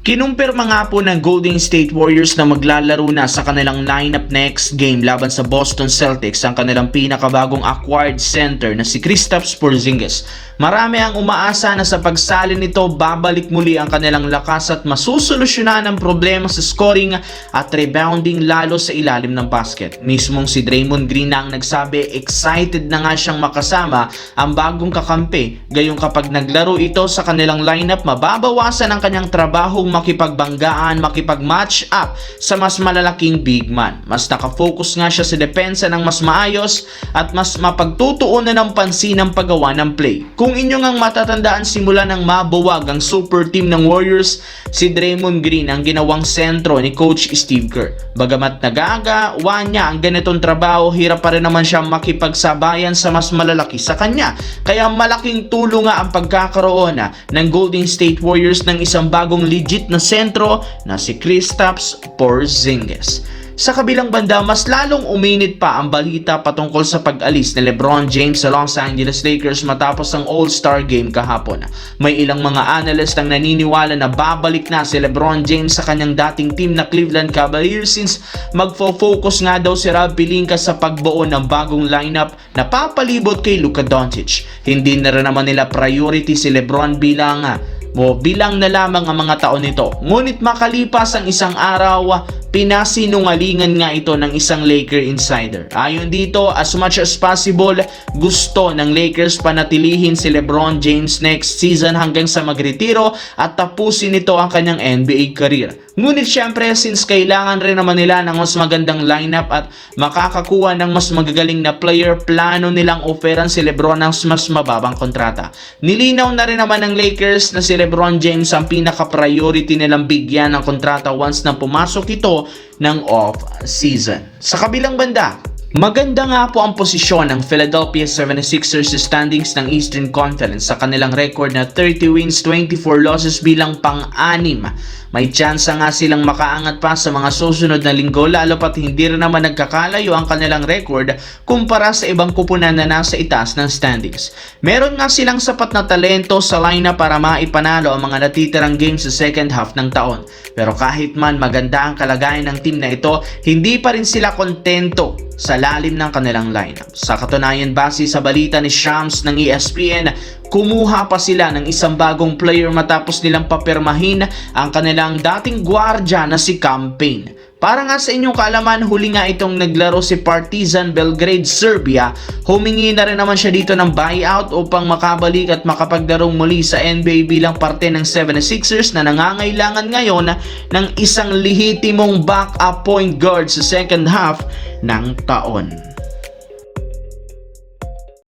Kinumpirma nga po ng Golden State Warriors na maglalaro na sa kanilang lineup next game laban sa Boston Celtics ang kanilang pinakabagong acquired center na si Kristaps Porzingis. Marami ang umaasa na sa pagsali nito babalik muli ang kanilang lakas at masusolusyonan ang problema sa scoring at rebounding lalo sa ilalim ng basket. Mismong si Draymond Green na ang nagsabi excited na nga siyang makasama ang bagong kakampi. Gayong kapag naglaro ito sa kanilang lineup mababawasan ang kanyang trabahong makipagbanggaan, makipag-match up sa mas malalaking big man. Mas nakafocus nga siya sa depensa ng mas maayos at mas mapagtutuunan ng pansin ang paggawa ng play. Kung inyo ngang matatandaan simula ng mabuwag ang super team ng Warriors, si Draymond Green ang ginawang sentro ni Coach Steve Kerr. Bagamat nagagawa niya ang ganitong trabaho, hirap pa rin naman siya makipagsabayan sa mas malalaki sa kanya. Kaya malaking tulong nga ang pagkakaroon ng Golden State Warriors ng isang bagong legit na sentro na si Kristaps Porzingis. Sa kabilang banda, mas lalong uminit pa ang balita patungkol sa pag-alis ni LeBron James sa Los Angeles Lakers matapos ang All-Star Game kahapon. May ilang mga analyst ang naniniwala na babalik na si LeBron James sa kanyang dating team na Cleveland Cavaliers since magfo-focus nga daw si Rob Pelinka sa pagbuo ng bagong lineup na papalibot kay Luka Doncic. Hindi na rin naman nila priority si LeBron bilang na lamang ang mga taon nito. Ngunit makalipas ang isang araw, pinasinungalingan nga ito ng isang Laker insider. Ayon dito, as much as possible, gusto ng Lakers panatilihin si LeBron James next season hanggang sa magretiro at tapusin nito ang kanyang NBA career. Ngunit syempre, since kailangan rin naman nila ng mas magandang lineup at makakakuha ng mas magagaling na player, plano nilang oferan si LeBron ng mas mababang kontrata. Nilinaw na rin naman ng Lakers na si LeBron James ang pinaka-priority nilang bigyan ng kontrata once na pumasok ito ng off-season. Sa kabilang banda, maganda nga po ang posisyon ng Philadelphia 76ers sa standings ng Eastern Conference sa kanilang record na 30 wins, 24 losses bilang pang-anim. May tsansa nga silang makaangat pa sa mga susunod na linggo lalo pat hindi rin naman nagkakalayo ang kanilang record kumpara sa ibang kupunan na nasa itaas ng standings. Meron nga silang sapat na talento sa lineup para maipanalo ang mga natitirang games sa second half ng taon. Pero kahit man maganda ang kalagayan ng team na ito, hindi pa rin sila kontento sa lalim ng kanilang lineup. Sa katunayan, base sa balita ni Shams ng ESPN, kumuha pa sila ng isang bagong player matapos nilang papirmahin ang kanilang dating gwardya na si Cam Payne. Para nga sa inyong kaalaman, huli nga itong naglaro si Partizan Belgrade, Serbia. Humingi na rin naman siya dito ng buyout upang makabalik at makapaglarong muli sa NBA bilang parte ng 76ers na nangangailangan ngayon ng isang lehitimong backup point guard sa second half ng taon.